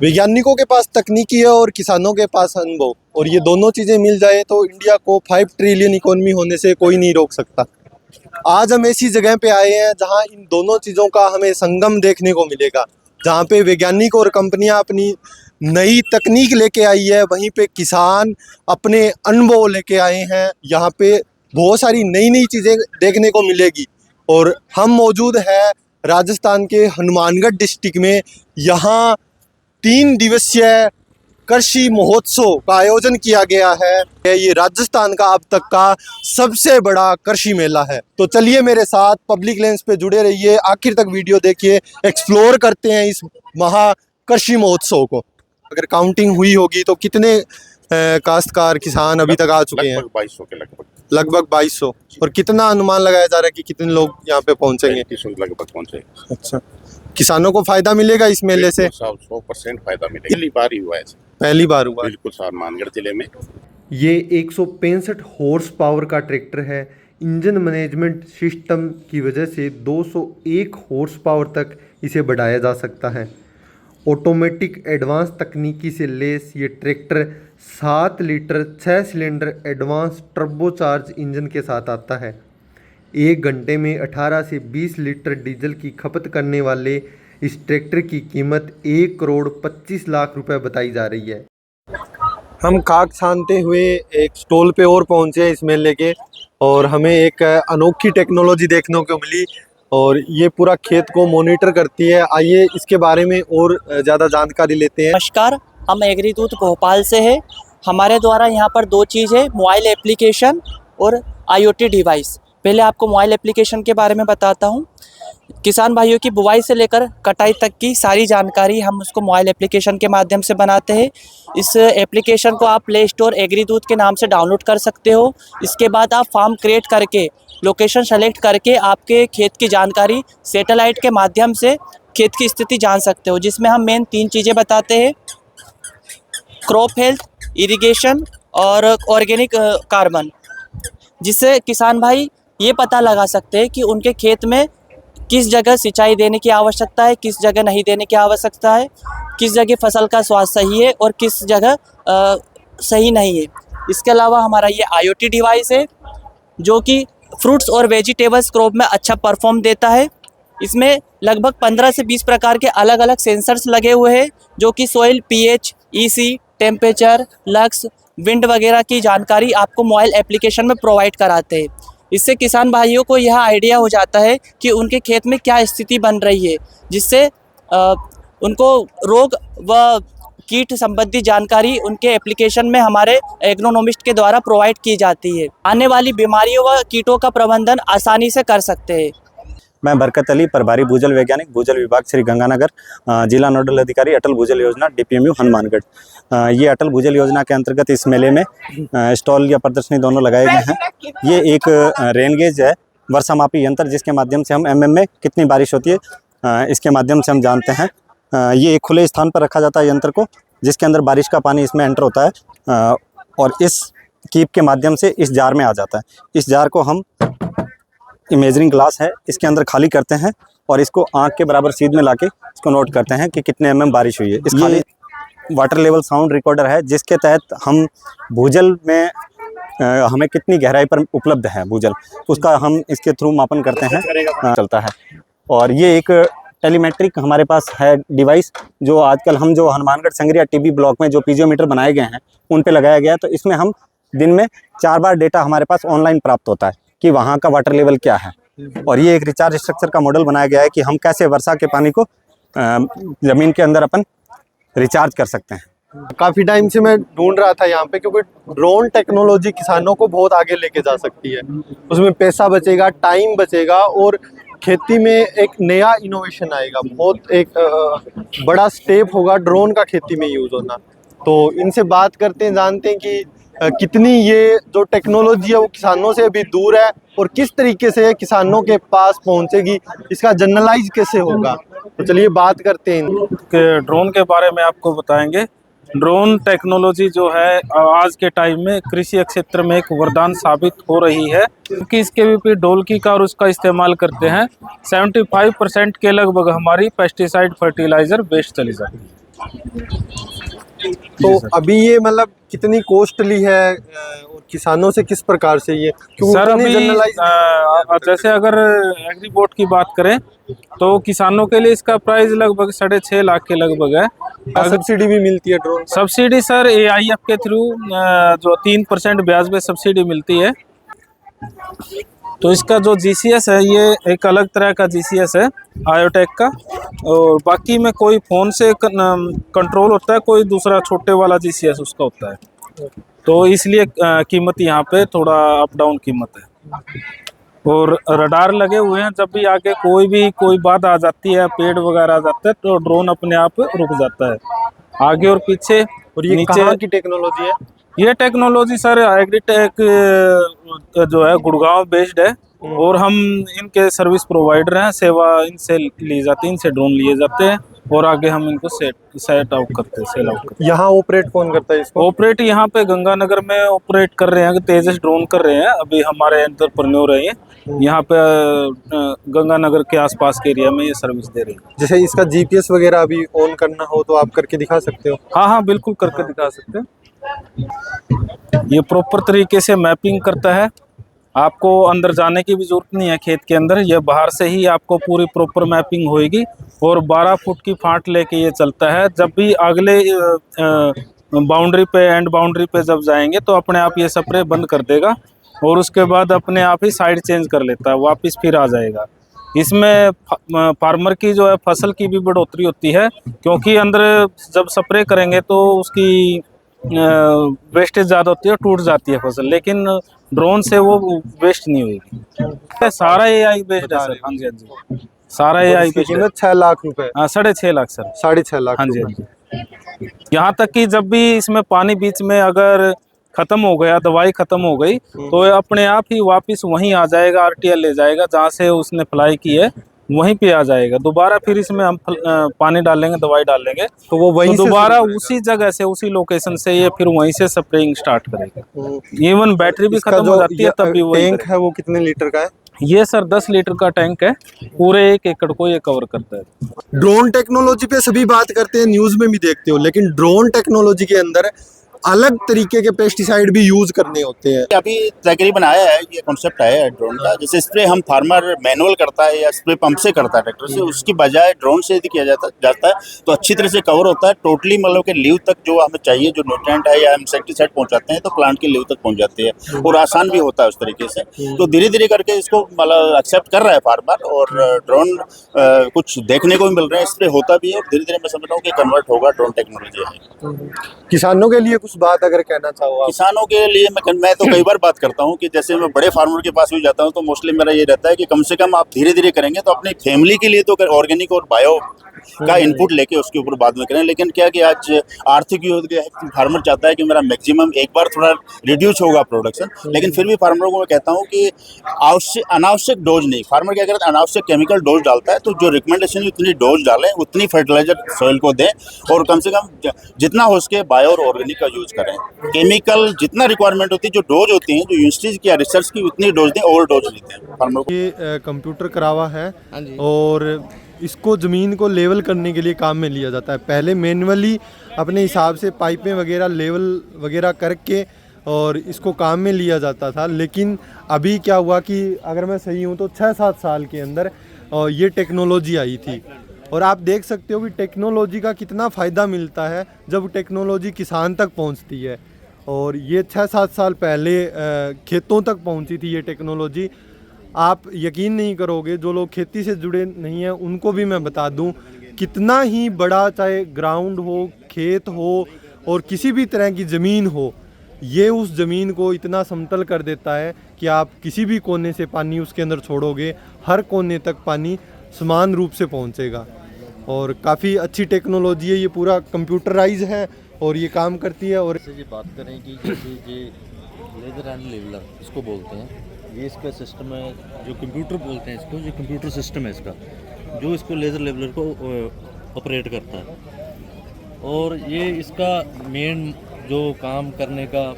वैज्ञानिकों के पास तकनीकी है और किसानों के पास अनुभव, और ये दोनों चीज़ें मिल जाए तो इंडिया को 5 ट्रिलियन इकोनॉमी होने से कोई नहीं रोक सकता। आज हम ऐसी जगह पे आए हैं जहां इन दोनों चीज़ों का हमें संगम देखने को मिलेगा, जहां पे वैज्ञानिक और कंपनियां अपनी नई तकनीक लेके आई है, वहीं पे किसान अपने अनुभव लेके आए हैं। यहाँ पे बहुत सारी नई नई चीज़ें देखने को मिलेगी। और हम मौजूद है राजस्थान के हनुमानगढ़ डिस्ट्रिक्ट में। यहाँ 3 दिवसीय कृषि महोत्सव का आयोजन किया गया है। ये राजस्थान का अब तक का सबसे बड़ा कृषि मेला है। तो चलिए मेरे साथ पब्लिक लेंस पे जुड़े रहिए, आखिर तक वीडियो देखिए, एक्सप्लोर करते हैं इस महा कृषि महोत्सव को। अगर काउंटिंग हुई होगी तो कितने काश्तकार किसान अभी तक आ चुके हैं? लगभग 2200 के लगभग 2200। और कितना अनुमान लगाया जा रहा है कि कितने लोग यहाँ पे पहुंचेंगे? 3500 लगभग पहुंचे। अच्छा, किसानों को फायदा मिलेगा इस मेले से? 100% फायदा मिलेगा। पहली बार ही हुआ है, पहली बार हुआ? बिल्कुल हनुमानगढ़ जिले में। ये 165 हॉर्स पावर का ट्रैक्टर है। इंजन मैनेजमेंट सिस्टम की वजह से 201 हॉर्स पावर तक इसे बढ़ाया जा सकता है। ऑटोमेटिक एडवांस तकनीकी से लेस ये tractor 7 litre 6 cylinder advance turbocharge engine के साथ आता है। 1 घंटे में 18 से 20 लीटर डीजल की खपत करने वाले इस ट्रैक्टर की कीमत 1 करोड़ 25 लाख रुपए बताई जा रही है। हम खाक छानते हुए एक स्टॉल पे और पहुंचे हैं इस मेले के, और हमें एक अनोखी टेक्नोलॉजी देखने को मिली, और ये पूरा खेत को मॉनिटर करती है। आइए इसके बारे में और ज़्यादा जानकारी लेते हैं। नमस्कार, हम एग्रीदूत भोपाल से है। हमारे द्वारा यहाँ पर 2 चीज़ है, मोबाइल एप्लीकेशन और IoT डिवाइस। पहले आपको मोबाइल एप्लीकेशन के बारे में बताता हूँ। किसान भाइयों की बुवाई से लेकर कटाई तक की सारी जानकारी हम उसको मोबाइल एप्लीकेशन के माध्यम से बनाते हैं। इस एप्लीकेशन को आप प्ले स्टोर एग्रीदूत के नाम से डाउनलोड कर सकते हो। इसके बाद आप फार्म क्रिएट करके लोकेशन सेलेक्ट करके आपके खेत की जानकारी सैटेलाइट के माध्यम से खेत की स्थिति जान सकते हो, जिसमें हम मेन 3 चीज़ें बताते हैं: क्रॉप हेल्थ, इरिगेशन और ऑर्गेनिक कार्बन, जिससे किसान भाई ये पता लगा सकते हैं कि उनके खेत में किस जगह सिंचाई देने की आवश्यकता है, किस जगह नहीं देने की आवश्यकता है, किस जगह फसल का स्वास्थ्य सही है और किस जगह सही नहीं है। इसके अलावा हमारा ये IoT डिवाइस है जो कि फ्रूट्स और वेजिटेबल्स क्रॉप में अच्छा परफॉर्म देता है। इसमें लगभग 15 से 20 प्रकार के अलग अलग सेंसर्स लगे हुए हैं जो कि soil pH, EC, temperature, lux, wind वगैरह की जानकारी आपको मोबाइल एप्लीकेशन में प्रोवाइड कराते हैं। इससे किसान भाइयों को यह आइडिया हो जाता है कि उनके खेत में क्या स्थिति बन रही है, जिससे उनको रोग व कीट संबंधी जानकारी उनके एप्लीकेशन में हमारे एग्रोनोमिस्ट के द्वारा प्रोवाइड की जाती है। आने वाली बीमारियों व कीटों का प्रबंधन आसानी से कर सकते हैं। मैं बरकत अली, प्रभारी भूजल वैज्ञानिक, भूजल विभाग, श्री गंगानगर, जिला नोडल अधिकारी, अटल भूजल योजना, DPMU हनुमानगढ़। ये अटल भूजल योजना के अंतर्गत इस मेले में स्टॉल या प्रदर्शनी दोनों लगाए गए हैं। ये एक रेन गेज है, वर्षा मापी यंत्र, जिसके माध्यम से हम MM में कितनी बारिश होती है इसके माध्यम से हम जानते हैं। ये एक खुले स्थान पर रखा जाता है यंत्र को, जिसके अंदर बारिश का पानी इसमें एंटर होता है और इस कीप के माध्यम से इस जार में आ जाता है। इस जार को हम इमेजरिंग ग्लास है, इसके अंदर खाली करते हैं और इसको आंख के बराबर सीध में लाके इसको नोट करते हैं कि कितने mm बारिश हुई है। इस खाली वाटर लेवल साउंड रिकॉर्डर है, जिसके तहत हम भूजल में हमें कितनी गहराई पर उपलब्ध है भूजल, उसका हम इसके थ्रू मापन करते हैं, चलता है। और ये एक टेलीमेट्रिक हमारे पास है डिवाइस, जो आजकल हम जो हनुमानगढ़ संगरिया TB ब्लॉक में जो पीजियोमीटर बनाए गए हैं उन पे लगाया गया है। तो इसमें हम दिन में 4 बार डेटा हमारे पास ऑनलाइन प्राप्त होता है कि वहाँ का वाटर लेवल क्या है। और ये एक रिचार्ज स्ट्रक्चर का मॉडल बनाया गया है कि हम कैसे वर्षा के पानी को ज़मीन के अंदर अपन रिचार्ज कर सकते हैं। काफ़ी टाइम से मैं ढूंढ रहा था यहाँ पे, क्योंकि ड्रोन टेक्नोलॉजी किसानों को बहुत आगे लेके जा सकती है। उसमें पैसा बचेगा, टाइम बचेगा और खेती में एक नया इनोवेशन आएगा। बहुत एक बड़ा स्टेप होगा ड्रोन का खेती में यूज़ होना। तो इनसे बात करते हैं, जानते हैं कि कितनी ये जो टेक्नोलॉजी है वो किसानों से अभी दूर है और किस तरीके से किसानों के पास पहुंचेगी, इसका जनरलाइज कैसे होगा। तो चलिए बात करते हैं कि ड्रोन के बारे में आपको बताएंगे। ड्रोन टेक्नोलॉजी जो है आज के टाइम में कृषि क्षेत्र में एक वरदान साबित हो रही है, क्योंकि इसके विपरीत ढोलकी का और उसका इस्तेमाल करते हैं 75% के लगभग हमारी पेस्टिसाइड फर्टिलाइजर वेस्ट चली जाती है। तो अभी ये मतलब कितनी कॉस्टली है और किसानों से किस प्रकार से ये क्यों सर उतनी अभी generalize नहीं है? जैसे अगर एग्रीबोट की बात करें तो किसानों के लिए इसका प्राइस लगभग 6.5 लाख के लगभग है। अगर सब्सिडी भी मिलती है ड्रोन पर? सब्सिडी सर AIF के थ्रू जो 3% ब्याज पे सब्सिडी मिलती है। तो इसका जो GCS है ये एक अलग तरह का GCS है आयोटेक का, और बाकी में कोई फ़ोन से कंट्रोल होता है, कोई दूसरा छोटे वाला GCS उसका होता है। तो इसलिए कीमत यहाँ पे थोड़ा अप डाउन कीमत है। और रडार लगे हुए हैं, जब भी आगे कोई बात आ जाती है, पेड़ वगैरह आ जाता है तो ड्रोन अपने आप रुक जाता है आगे और पीछे। और ये नीचे कहाँ की टेक्नोलॉजी है? ये टेक्नोलॉजी सर एग्रीटेक जो है गुड़गांव बेस्ड है, और हम इनके सर्विस प्रोवाइडर हैं। सेवा इनसे ली जाती है, इनसे ड्रोन लिए जाते हैं और आगे हम इनको सेट आउट करते हैं, सेल आउट करते हैं। यहाँ ऑपरेट कौन करता है इसको? ऑपरेट यहाँ पे गंगानगर में ऑपरेट कर रहे हैं, तेजस ड्रोन कर रहे हैं। अभी हमारे एंटरप्रेन्योर है ये, यहाँ पे गंगानगर के आसपास के एरिया में ये सर्विस दे रही है। जैसे इसका GPS वगैरह अभी ऑन करना हो तो आप करके दिखा सकते हो? हाँ बिल्कुल करके दिखा सकते हैं। ये प्रॉपर तरीके से मैपिंग करता है, आपको अंदर जाने की भी जरूरत नहीं है खेत के अंदर, ये बाहर से ही आपको पूरी प्रॉपर मैपिंग होएगी। और 12 फुट की फांट लेके ये चलता है। जब भी अगले बाउंड्री पे एंड बाउंड्री पे जब जाएंगे तो अपने आप ये स्प्रे बंद कर देगा और उसके बाद अपने आप ही साइड चेंज कर लेता है, वापस फिर आ जाएगा। इसमें फार्मर की जो है फसल की भी बढ़ोतरी होती है, क्योंकि अंदर जब स्प्रे करेंगे तो उसकी वेस्टेज ज़्यादा होती है, टूट जाती है फसल, लेकिन ड्रोन से वो वेस्ट नहीं होगी। सारा AI बेस्ड है सर। हाँ जी, हाँ जी, सारा AI बेस्ड है। कीमत 6 लाख रुपए? हाँ 6.5 लाख सर। 6.5 लाख? हाँ जी, हाँ जी। यहाँ तक कि जब भी इसमें पानी बीच में अगर खत्म हो गया, दवाई खत्म हो गई, तो ये अपने आप ही वापस वहीं आ जाएगा, RTL ले जाएगा जहाँ से उसने फ्लाई की है, वहीं पे आ जाएगा। दोबारा फिर इसमें हम पानी डालेंगे, दवाई डालेंगे, तो वो वहीं तो से दोबारा शुरू उसी जगह से, उसी लोकेशन से ये फिर वहीं से स्प्रेइंग स्टार्ट करेगा। इवन बैटरी भी इसका खत्म हो जो जाती है तब भी वही टैंक है वो कितने लीटर का है? ये सर 10 लीटर का टैंक है, पूरे 1 एकड़ को ये कवर करता है। ड्रोन टेक्नोलॉजी पे सभी बात करते हैं, न्यूज़ में भी देखते हो, लेकिन ड्रोन टेक्नोलॉजी के अंदर अलग तरीके के पेस्टिसाइड भी यूज करने होते हैं। अभी तकरीबन आया है, ये कॉन्सेप्ट आया है ड्रोन का। जैसे स्प्रे हम फार्मर मैनुअल करता है या स्प्रे पंप से करता है ट्रैक्टर से, उसकी बजाय ड्रोन से यदि किया जाता है तो अच्छी तरह से कवर होता है टोटली, मतलब कि लीव तक जो हमें चाहिए, जो न्यूट्रिएंट है या इंसेक्टिसाइड पहुंचाते हैं तो प्लांट की लीव तक पहुंच जाती है, और आसान भी होता है उस तरीके से। तो धीरे धीरे करके इसको मतलब एक्सेप्ट कर रहा है फार्मर, और ड्रोन कुछ देखने को भी मिल रहा है, स्प्रे होता भी है, और धीरे धीरे मैं समझ रहा हूँ कि कन्वर्ट होगा, ड्रोन टेक्नोलॉजी है। किसानों के लिए कुछ बात अगर कहना चाहो आप? किसानों के लिए मैं तो कई बार बात करता हूँ कि जैसे मैं बड़े फार्मर के पास भी जाता हूँ तो मोस्टली मेरा ये रहता है कि कम से कम आप धीरे धीरे करेंगे तो अपनी फैमिली के लिए तो ऑर्गेनिक और बायो का इनपुट लेके उसके ऊपर बाद में करें। लेकिन क्या कि आज आर्थिक युद्ध के फार्मर चाहता है कि मेरा मैक्सिमम एक बार थोड़ा रिड्यूस होगा प्रोडक्शन, लेकिन फिर भी फार्मरों को मैं कहता हूँ कि अनावश्यक डोज नहीं, फार्मर क्या करता है अनावश्यक केमिकल डोज डालता है, तो जो रिकमेंडेशन है उतनी डोज डालें, उतनी फर्टिलाइजर सॉइल को दें, और कम से कम जितना हो सके बायो और ऑर्गेनिक का यूज करें। केमिकल जितना रिक्वायरमेंट होती है, जो डोज होती हैं, जो यूनिवर्सिटीज की रिसर्च की, उतनी डोज दें, ओवर डोज नहीं दें फार्मर को। ये कंप्यूटर करावा है और इसको ज़मीन को लेवल करने के लिए काम में लिया जाता है। पहले मैनुअली अपने हिसाब से पाइपें वगैरह लेवल वगैरह करके और इसको काम में लिया जाता था, लेकिन अभी क्या हुआ कि अगर मैं सही हूँ तो 6-7 साल के अंदर ये टेक्नोलॉजी आई थी। और आप देख सकते हो कि टेक्नोलॉजी का कितना फ़ायदा मिलता है जब टेक्नोलॉजी किसान तक पहुँचती है। और ये 6-7 साल पहले खेतों तक पहुँची थी ये टेक्नोलॉजी। आप यकीन नहीं करोगे, जो लोग खेती से जुड़े नहीं हैं उनको भी मैं बता दूं, कितना ही बड़ा चाहे ग्राउंड हो, खेत हो और किसी भी तरह की ज़मीन हो, ये उस ज़मीन को इतना समतल कर देता है कि आप किसी भी कोने से पानी उसके अंदर छोड़ोगे, हर कोने तक पानी समान रूप से पहुंचेगा। और काफ़ी अच्छी टेक्नोलॉजी है, ये पूरा कंप्यूटराइज है और ये काम करती है। और ये बात करें कि ये लेज़र एंड लेवलर इसको बोलते हैं, ये इसका सिस्टम है, जो कंप्यूटर बोलते हैं इसको, जो कंप्यूटर सिस्टम है इसका, जो इसको लेज़र लेवलर को ऑपरेट करता है। और ये इसका मेन जो काम करने का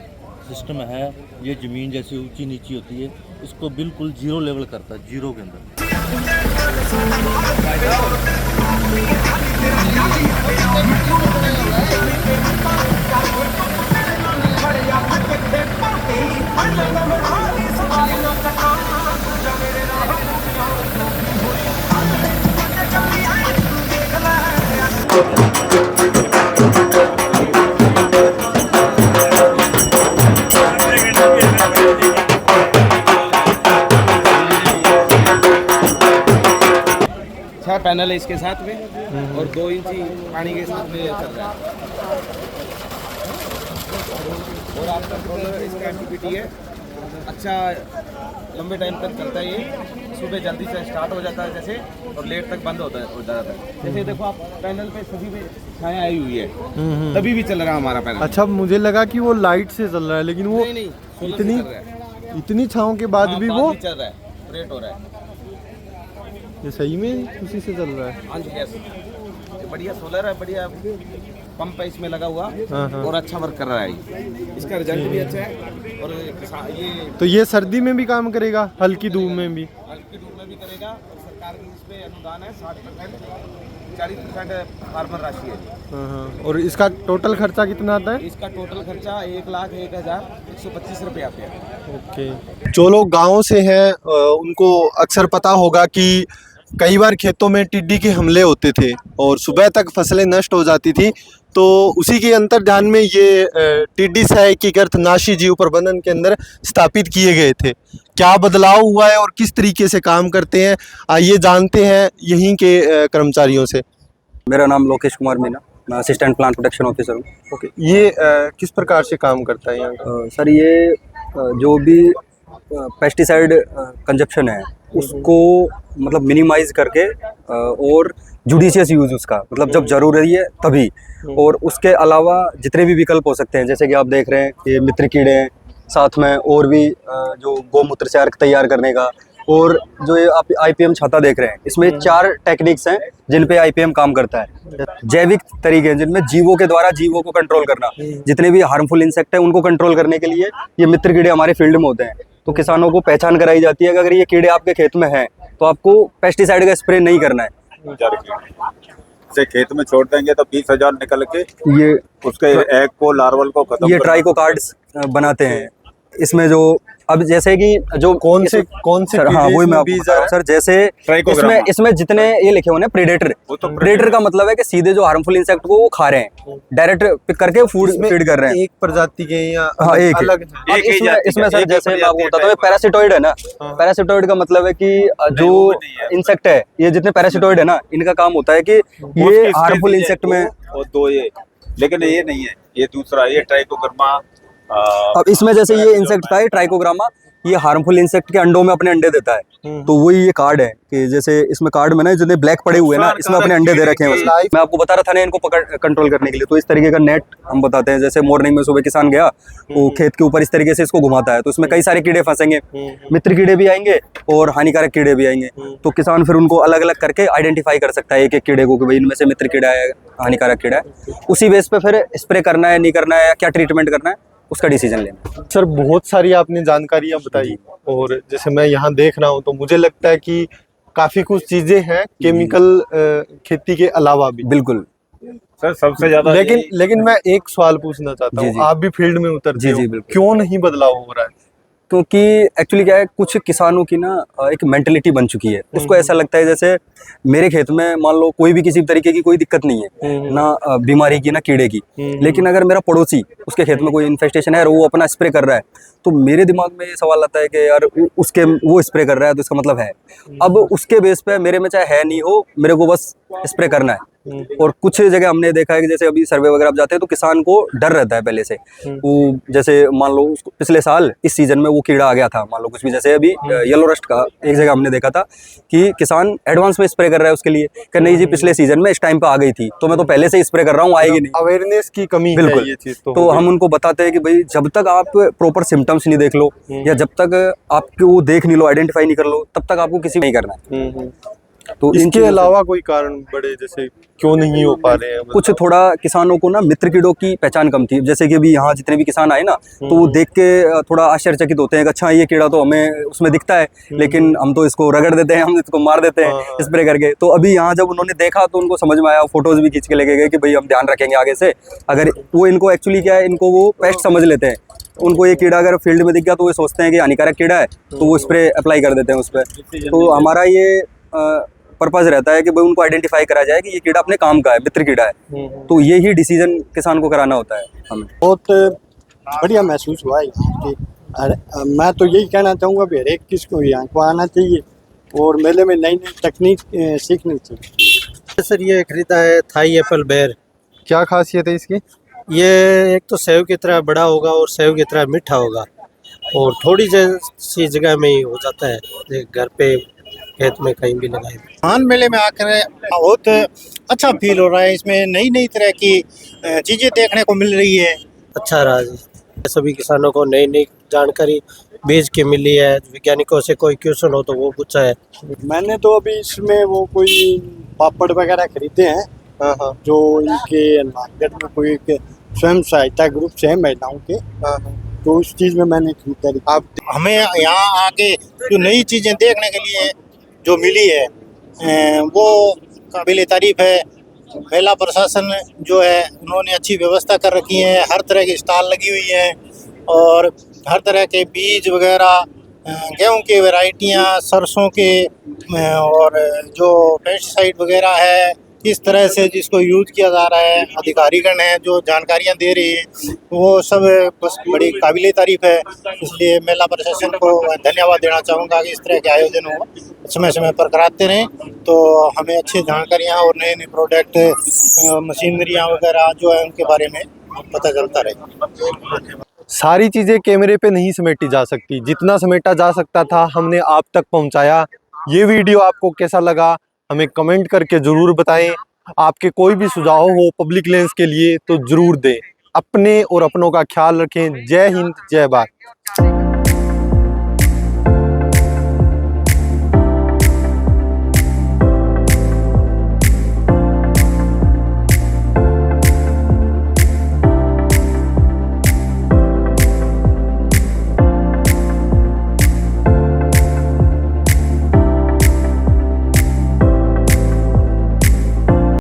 सिस्टम है, ये ज़मीन जैसी ऊंची नीची होती है, इसको बिल्कुल जीरो लेवल करता है, जीरो के अंदर। छह पैनल है इसके साथ में और 2 इंची पानी के साथ में चल रहा है। और आपका कंट्रोलर इसका एमपीपीटी है, अच्छा लंबे टाइम तक चलता है ये। सुबह जल्दी से स्टार्ट हो जाता है जैसे, और लेट तक बंद हो जाता है। जैसे देखो आप पैनल पे सभी में छाया आई हुई है, तभी भी चल रहा है हमारा पैनल। अच्छा, मुझे लगा कि वो लाइट से चल रहा है, लेकिन वो नहीं, सोलर से चल रहा है। इतनी छाँव के बाद हाँ, भी बाद वो चल रहा है, ऑपरेट हो रहा है। ये सही में उसी से चल रहा है। हाँ जी, यस, ये बढ़िया सोलर है, बढ़िया पंप है इसमें लगा हुआ, हाँ, हाँ। और अच्छा वर्क कर रहा है ये। इसका रिजल्ट भी अच्छा है। और ये तो ये सर्दी में भी काम करेगा, हल्की धूप में भी? हल्की धूप में भी करेगा। और सरकार की इस पे अनुदान है 60%, 40% फार्मर राशि है। हाँ हाँ। और इसका टोटल खर्चा कितना आता है? इसका टोटल खर्चा 1,01,125 रुपये आते हैं। ओके। जो लोग गाँव से हैं उनको अक्सर पता होगा कि कई बार खेतों में टिड्डी के हमले होते थे और सुबह तक फसलें नष्ट हो जाती थी। तो उसी के अंतर्ध्यान में ये टिड्डी सहायकीकृत नाशी जीव प्रबंधन के अंदर स्थापित किए गए थे। क्या बदलाव हुआ है और किस तरीके से काम करते हैं, आइए जानते हैं यहीं के कर्मचारियों से। मेरा नाम लोकेश कुमार मीना, मैं असिस्टेंट प्लांट प्रोटेक्शन ऑफिसर हूँ। ओके, ये किस प्रकार से काम करता है यहाँ का? सर, ये जो भी पेस्टिसाइड कंजप्शन है उसको मतलब मिनिमाइज करके और जुडिशियस यूज़ उसका, मतलब जब ज़रूरी है तभी, और उसके अलावा जितने भी विकल्प हो सकते हैं, जैसे कि आप देख रहे हैं ये मित्र कीड़े हैं, साथ में और भी जो गोमूत्र से अर्क तैयार करने का, और जो ये आप आईपीएम छाता देख रहे हैं, इसमें 4 टेक्निक्स हैं जिन पे आईपीएम काम करता है। जैविक तरीके हैं जिनमें जीवों के द्वारा जीवों को कंट्रोल करना, जितने भी हार्मफुल इंसेक्ट हैं उनको कंट्रोल करने के लिए ये मित्र कीड़े हमारे फील्ड में होते हैं। तो किसानों को पहचान कराई जाती है कि अगर ये कीड़े आपके खेत में हैं तो आपको पेस्टिसाइड का स्प्रे नहीं करना है। से खेत में छोड़ देंगे तो 20,000 निकल के ये उसके एग को, लार्वल को खत्म ये ट्राइको कार्ड्स बनाते हैं। इसमें जो अब जैसे कि जो कौन से सर, हाँ वही मैं आपको बता रहा हूँ सर। जैसे इसमें जितने ये लिखे हुए हैं प्रेडेटर, प्रेडेटर का मतलब है कि सीधे जो हार्मफुल इंसेक्ट को वो खा रहे हैं, डायरेक्ट पिक करके फीड कर रहे हैं। एक प्रजाति के या हाँ, एक अलग है? इसमें सर जैसे मैं आपको बताता हूँ, पैरासिटोइड है ना, पैरासिटोइड का मतलब है कि जो इंसेक्ट है, ये जितने पैरासिटोइड है ना, इनका काम होता है कि ये हार्मफुल इंसेक्ट में, और 2 ये, लेकिन ये नहीं है, ये दूसरा, ये ट्राइकोग्रामा। अब इसमें जैसे ये इंसेक्ट था, ये ट्राइकोग्रामा, ये हार्मफुल इंसेक्ट के अंडों में अपने अंडे देता है। तो वही ये कार्ड है कि जैसे इसमें कार्ड में ना जितने ब्लैक पड़े हुए हैं ना, इसमें अपने अंडे दे रखे हैं। मैं आपको बता रहा था ना इनको कंट्रोल करने के लिए, तो इस तरीके का नेट हम बताते हैं। जैसे मॉर्निंग में सुबह किसान गया, वो खेत के ऊपर इस तरीके से इसको घुमाता है, तो इसमें कई सारे कीड़े फंसेंगे, मित्र कीड़े भी आएंगे और हानिकारक कीड़े भी आएंगे। तो किसान फिर उनको अलग अलग करके आइडेंटिफाई कर सकता है एक एक कीड़े को कि भाई इनमें से मित्र कीड़ा है, हानिकारक कीड़ा है। उसी बेस पे फिर स्प्रे करना है, नहीं करना है, क्या ट्रीटमेंट करना है, उसका डिसीजन लेना। सर, बहुत सारी आपने जानकारियां बताई और जैसे मैं यहाँ देख रहा हूँ तो मुझे लगता है कि काफी कुछ चीजें हैं केमिकल खेती के अलावा भी। बिल्कुल सर, सबसे ज्यादा लेकिन मैं एक सवाल पूछना चाहता हूँ, आप भी फील्ड में उतरते हो, बिल्कुल। क्यों नहीं बदलाव हो रहा है? क्योंकि एक्चुअली क्या है, कुछ किसानों की ना एक मेंटलिटी बन चुकी है। उसको ऐसा लगता है जैसे मेरे खेत में मान लो कोई भी किसी तरीके की कोई दिक्कत नहीं है, ना बीमारी की ना कीड़े की, लेकिन अगर मेरा पड़ोसी उसके खेत में कोई इन्फेस्टेशन है और वो अपना स्प्रे कर रहा है, तो मेरे दिमाग में ये सवाल आता है कि यार उसके वो स्प्रे कर रहा है तो इसका मतलब है। अब उसके बेस पे मेरे में चाहे है नहीं हो, मेरे को बस स्प्रे करना है। और कुछ जगह हमने देखा है कि जैसे अभी सर्वे वगैरह आप जाते हैं तो किसान को डर रहता है पहले से। वो जैसे मान लो पिछले साल इस सीजन में वो कीड़ा आ गया था, मान लो कुछ भी, जैसे अभी येलो रस्ट का एक जगह हमने देखा था कि किसान एडवांस में स्प्रे कर रहा है उसके लिए कि नहीं जी पिछले सीजन में इस टाइम पे आ गई थी तो मैं तो पहले से स्प्रे कर रहा हूँ, आएगी नहीं। अवेयरनेस की कमी है ये चीज। तो हम उनको बताते हैं कि भाई जब तक आप प्रॉपर सिम्टम्स नहीं देख लो या जब तक आपको वो देख नहीं लो, आइडेंटिफाई नहीं कर लो, तब तक आपको किसी नहीं करना है। तो इन इसके चीज़ों से- अलावा कोई कारण बड़े जैसे क्यों नहीं हो पा रहे हैं? कुछ थोड़ा किसानों को ना मित्र कीड़ों की पहचान कम थी। जैसे कि अभी यहाँ जितने भी किसान आए ना, तो वो देख के थोड़ा आश्चर्यचकित होते हैं कि अच्छा ये कीड़ा तो हमें उसमें दिखता है, लेकिन हम तो इसको रगड़ देते हैं, हम इसको मार देते हैं स्प्रे करके। तो अभी यहाँ जब उन्होंने देखा तो उनको समझ में आया, फोटोज भी खींच के लेके गए कि भाई हम ध्यान रखेंगे आगे से। अगर वो इनको एक्चुअली क्या है, इनको वो पेस्ट समझ लेते हैं। उनको ये कीड़ा अगर फील्ड में दिख गया तो वो सोचते हैं कि हानिकारक कीड़ा है, तो वो स्प्रे अप्लाई कर देते हैं उस पर। तो हमारा ये पर्पज रहता है कि भाई उनको आइडेंटिफाई करा जाए कि ये कीड़ा अपने काम का है, मित्र कीड़ा है। तो ये ही डिसीजन किसान को कराना होता है हमें। बहुत बढ़िया महसूस हुआ है यहाँ के। मैं तो यही कहना चाहूँगा भी हर एक किसको यहाँ को आना चाहिए और मेले में नई नई तकनीक सीखनी चाहिए। सर ये खरीदा है थाई एप्पल बेर। क्या खासियत है इसकी? ये एक तो सेव की तरह बड़ा होगा और सेव की तरह मीठा होगा और थोड़ी सी जगह में ही हो जाता है, घर पे खेत में कहीं भी लगाए। धान मेले में आकर बहुत अच्छा फील हो रहा है। इसमें नई नई तरह की चीज़ें देखने को मिल रही है। अच्छा रहा जी, सभी किसानों को नई नई जानकारी बीज की मिली है। वैज्ञानिकों से कोई क्वेश्चन हो तो वो पूछा है। मैंने तो अभी इसमें वो कोई पापड़ वगैरह खरीदे हैं। हाँ हाँ जो इनके मार्केट में कोई एक स्वयं सहायता ग्रुप से है महिलाओं के, तो उस चीज़ में मैंने खरीदारी। आप हमें यहाँ आके जो नई चीज़ें देखने के लिए जो मिली है वो काबिल तारीफ है। मेला प्रशासन जो है उन्होंने अच्छी व्यवस्था कर रखी है, हर तरह की स्टॉल लगी हुई है और हर तरह के बीज वगैरह, गेहूं की वैरायटियाँ, सरसों के और जो पेस्टिसाइड वगैरह है, किस तरह से जिसको यूज किया जा रहा है, अधिकारीगण हैं जो जानकारियां दे रही है, वो सब बस बड़ी काबिल तारीफ है। इसलिए मेला प्रशासन को धन्यवाद देना चाहूँगा कि इस तरह के आयोजन हो समय समय पर कराते रहें तो हमें अच्छी जानकारियाँ और नए नए प्रोडक्ट, मशीनरियाँ वगैरह जो है उनके बारे में पता चलता रहे। सारी चीज़ें कैमरे पे नहीं समेटी जा सकती, जितना समेटा जा सकता था हमने आप तक पहुंचाया। ये वीडियो आपको कैसा लगा हमें कमेंट करके ज़रूर बताएं। आपके कोई भी सुझाव हो पब्लिक लेंस के लिए तो ज़रूर दें। अपने और अपनों का ख्याल रखें। जय हिंद, जय भारत।